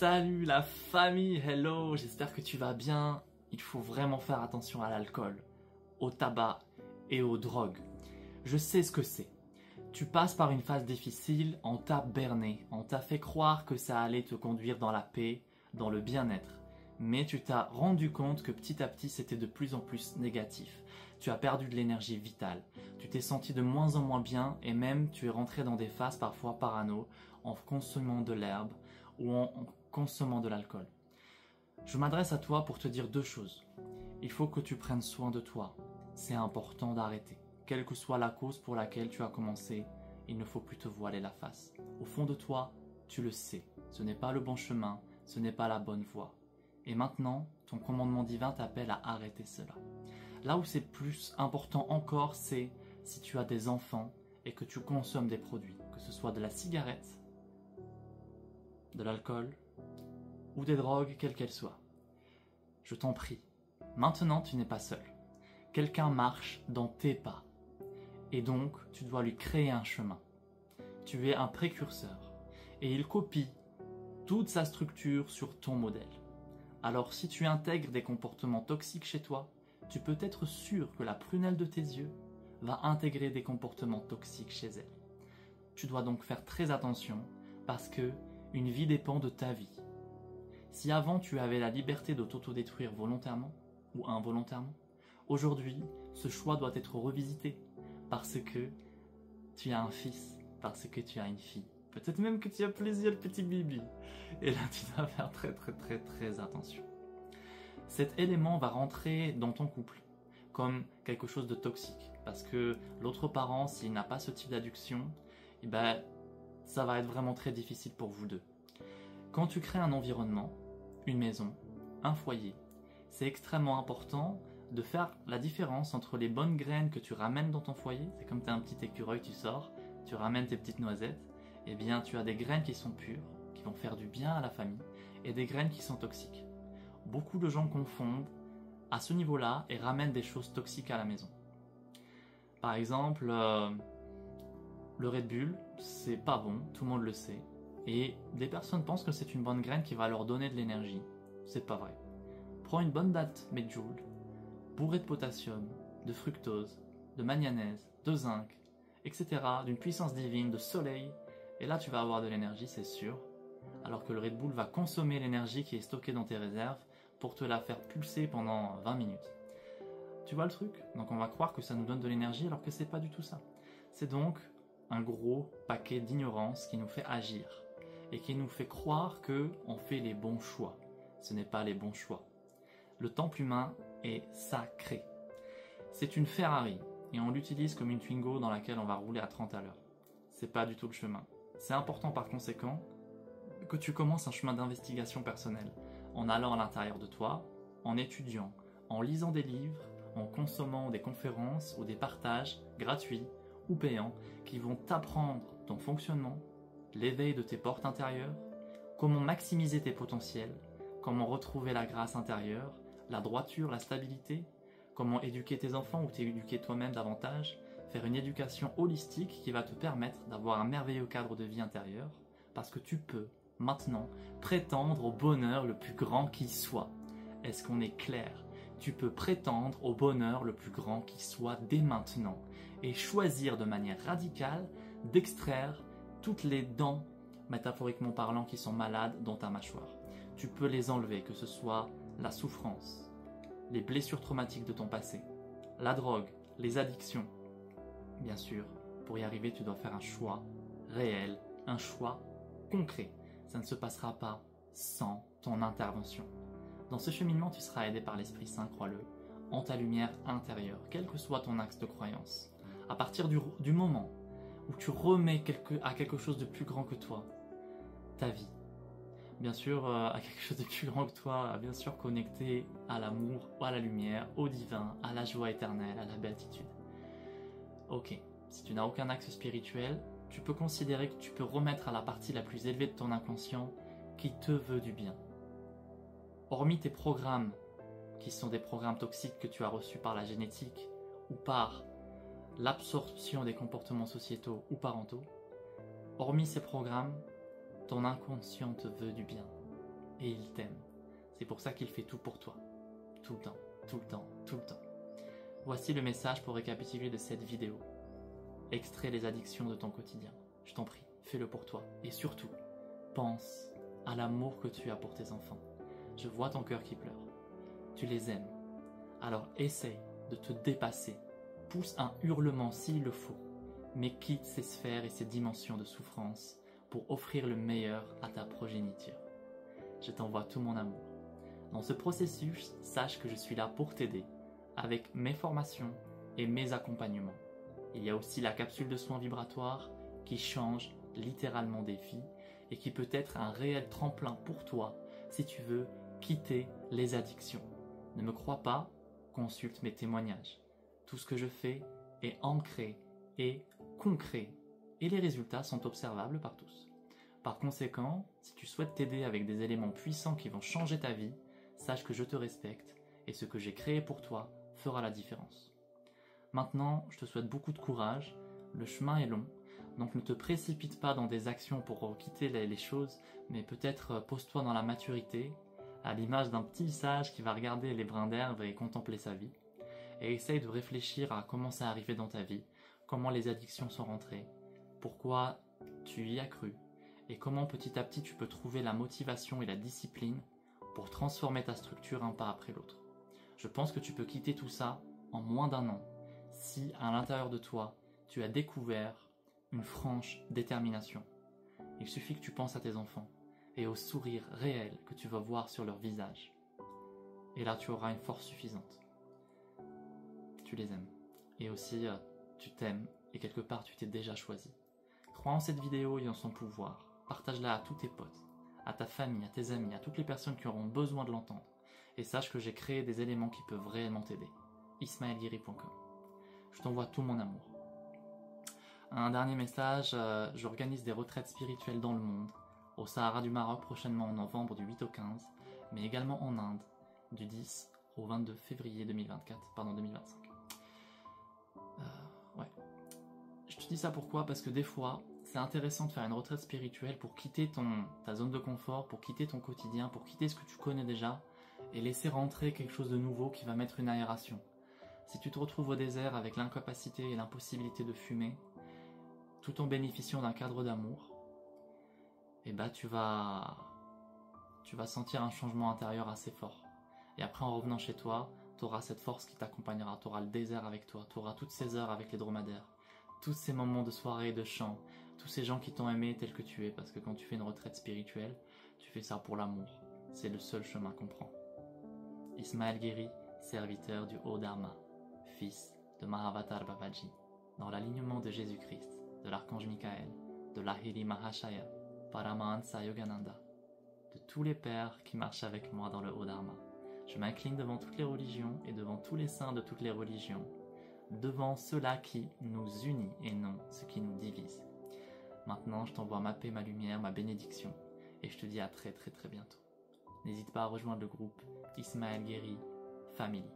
Salut la famille, hello, j'espère que tu vas bien. Il faut vraiment faire attention à l'alcool, au tabac et aux drogues. Je sais ce que c'est. Tu passes par une phase difficile, on t'a berné, on t'a fait croire que ça allait te conduire dans la paix, dans le bien-être. Mais tu t'as rendu compte que petit à petit c'était de plus en plus négatif. Tu as perdu de l'énergie vitale, tu t'es senti de moins en moins bien et même tu es rentré dans des phases parfois parano en consommant de l'herbe ou en consommant de l'alcool. Je m'adresse à toi pour te dire deux choses. Il faut que tu prennes soin de toi. C'est important d'arrêter. Quelle que soit la cause pour laquelle tu as commencé, il ne faut plus te voiler la face. Au fond de toi, tu le sais. Ce n'est pas le bon chemin, ce n'est pas la bonne voie. Et maintenant, ton commandement divin t'appelle à arrêter cela. Là où c'est plus important encore, c'est si tu as des enfants et que tu consommes des produits, que ce soit de la cigarette, de l'alcool ou des drogues, quelles qu'elles soient. Je t'en prie, maintenant tu n'es pas seul. Quelqu'un marche dans tes pas. Et donc, tu dois lui créer un chemin. Tu es un précurseur. Et il copie toute sa structure sur ton modèle. Alors si tu intègres des comportements toxiques chez toi, tu peux être sûr que la prunelle de tes yeux va intégrer des comportements toxiques chez elle. Tu dois donc faire très attention parce que une vie dépend de ta vie. Si avant tu avais la liberté de t'autodétruire volontairement ou involontairement, aujourd'hui ce choix doit être revisité parce que tu as un fils, parce que tu as une fille. Peut-être même que tu as plusieurs petits bébés. Et là, tu dois faire très attention. Cet élément va rentrer dans ton couple comme quelque chose de toxique. Parce que l'autre parent, s'il n'a pas ce type d'addiction, eh ben, ça va être vraiment très difficile pour vous deux. Quand tu crées un environnement, une maison, un foyer, c'est extrêmement important de faire la différence entre les bonnes graines que tu ramènes dans ton foyer. C'est comme tu as un petit écureuil, tu sors, tu ramènes tes petites noisettes. Eh bien, tu as des graines qui sont pures, qui vont faire du bien à la famille, et des graines qui sont toxiques. Beaucoup de gens confondent à ce niveau-là et ramènent des choses toxiques à la maison. Par exemple, le Red Bull, c'est pas bon, tout le monde le sait, et des personnes pensent que c'est une bonne graine qui va leur donner de l'énergie. C'est pas vrai. Prends une bonne date Medjool, bourrée de potassium, de fructose, de manganèse, de zinc, etc., d'une puissance divine, de soleil. Et là, tu vas avoir de l'énergie, c'est sûr. Alors que le Red Bull va consommer l'énergie qui est stockée dans tes réserves pour te la faire pulser pendant 20 minutes. Tu vois le truc? Donc on va croire que ça nous donne de l'énergie alors que c'est pas du tout ça. C'est donc un gros paquet d'ignorance qui nous fait agir et qui nous fait croire qu'on fait les bons choix. Ce n'est pas les bons choix. Le temple humain est sacré. C'est une Ferrari et on l'utilise comme une Twingo dans laquelle on va rouler à 30 à l'heure. C'est pas du tout le chemin. C'est important par conséquent que tu commences un chemin d'investigation personnelle en allant à l'intérieur de toi, en étudiant, en lisant des livres, en consommant des conférences ou des partages gratuits ou payants qui vont t'apprendre ton fonctionnement, l'éveil de tes portes intérieures, comment maximiser tes potentiels, comment retrouver la grâce intérieure, la droiture, la stabilité, comment éduquer tes enfants ou t'éduquer toi-même davantage, faire une éducation holistique qui va te permettre d'avoir un merveilleux cadre de vie intérieur parce que tu peux maintenant prétendre au bonheur le plus grand qui soit. Est-ce qu'on est clair? Tu peux prétendre au bonheur le plus grand qui soit dès maintenant et choisir de manière radicale d'extraire toutes les dents, métaphoriquement parlant, qui sont malades dans ta mâchoire. Tu peux les enlever, que ce soit la souffrance, les blessures traumatiques de ton passé, la drogue, les addictions. Bien sûr, pour y arriver, tu dois faire un choix réel, un choix concret. Ça ne se passera pas sans ton intervention. Dans ce cheminement, tu seras aidé par l'Esprit Saint, crois-le, en ta lumière intérieure, quel que soit ton axe de croyance. À partir du moment où tu remets à quelque chose de plus grand que toi, ta vie, bien sûr, à quelque chose de plus grand que toi, bien sûr connecté à l'amour, à la lumière, au divin, à la joie éternelle, à la béatitude. Ok, si tu n'as aucun axe spirituel, tu peux considérer que tu peux remettre à la partie la plus élevée de ton inconscient qui te veut du bien. Hormis tes programmes, qui sont des programmes toxiques que tu as reçus par la génétique ou par l'absorption des comportements sociétaux ou parentaux, hormis ces programmes, ton inconscient te veut du bien. et il t'aime. C'est pour ça qu'il fait tout pour toi. Tout le temps, tout le temps, tout le temps. Voici le message pour récapituler de cette vidéo. Extrais les addictions de ton quotidien. Je t'en prie, fais-le pour toi. Et surtout, pense à l'amour que tu as pour tes enfants. Je vois ton cœur qui pleure. Tu les aimes. Alors essaye de te dépasser. Pousse un hurlement s'il le faut. Mais quitte ces sphères et ces dimensions de souffrance pour offrir le meilleur à ta progéniture. Je t'envoie tout mon amour. Dans ce processus, sache que je suis là pour t'aider avec mes formations et mes accompagnements. Il y a aussi la capsule de soins vibratoires qui change littéralement des vies et qui peut être un réel tremplin pour toi si tu veux quitter les addictions. Ne me crois pas, consulte mes témoignages. Tout ce que je fais est ancré et concret et les résultats sont observables par tous. Par conséquent, si tu souhaites t'aider avec des éléments puissants qui vont changer ta vie, sache que je te respecte et ce que j'ai créé pour toi fera la différence. Maintenant, je te souhaite beaucoup de courage, le chemin est long, donc ne te précipite pas dans des actions pour quitter les choses, mais peut-être pose-toi dans la maturité, à l'image d'un petit sage qui va regarder les brins d'herbe et contempler sa vie, et essaye de réfléchir à comment ça est arrivé dans ta vie, comment les addictions sont rentrées, pourquoi tu y as cru, et comment petit à petit tu peux trouver la motivation et la discipline pour transformer ta structure un pas après l'autre. Je pense que tu peux quitter tout ça en moins d'un an, si à l'intérieur de toi, tu as découvert une franche détermination. Il suffit que tu penses à tes enfants et au sourire réel que tu vas voir sur leur visage. Et là, tu auras une force suffisante. Tu les aimes. Et aussi, tu t'aimes et quelque part, tu t'es déjà choisi. Crois en cette vidéo et en son pouvoir. Partage-la à tous tes potes, à ta famille, à tes amis, à toutes les personnes qui auront besoin de l'entendre. Et sache que j'ai créé des éléments qui peuvent réellement t'aider. ismaelguiri.com. Je t'envoie tout mon amour. Un dernier message, j'organise des retraites spirituelles dans le monde, au Sahara du Maroc prochainement en novembre du 8 au 15, mais également en Inde du 10 au 22 février 2025. Ouais. Je te dis ça pourquoi? Parce que des fois, c'est intéressant de faire une retraite spirituelle pour quitter ta zone de confort, pour quitter ton quotidien, pour quitter ce que tu connais déjà et laisser rentrer quelque chose de nouveau qui va mettre une aération. Si tu te retrouves au désert avec l'incapacité et l'impossibilité de fumer, tout en bénéficiant d'un cadre d'amour, eh ben tu vas sentir un changement intérieur assez fort. Et après en revenant chez toi, tu auras cette force qui t'accompagnera, tu auras le désert avec toi, tu auras toutes ces heures avec les dromadaires, tous ces moments de soirée et de chant, tous ces gens qui t'ont aimé tel que tu es, parce que quand tu fais une retraite spirituelle, tu fais ça pour l'amour. C'est le seul chemin qu'on prend. Ismaël Guéri, serviteur du Haut-Dharma, fils de Mahavatar Babaji, dans l'alignement de Jésus-Christ, de l'archange Michael, de Lahiri Mahashaya, Paramahansa Yogananda, de tous les pères qui marchent avec moi dans le Haut-Dharma. Je m'incline devant toutes les religions et devant tous les saints de toutes les religions, devant ceux-là qui nous unit et non ce qui nous divise. Maintenant, je t'envoie ma paix, ma lumière, ma bénédiction, et je te dis à très très très bientôt. N'hésite pas à rejoindre le groupe Ismaël Guéri Family.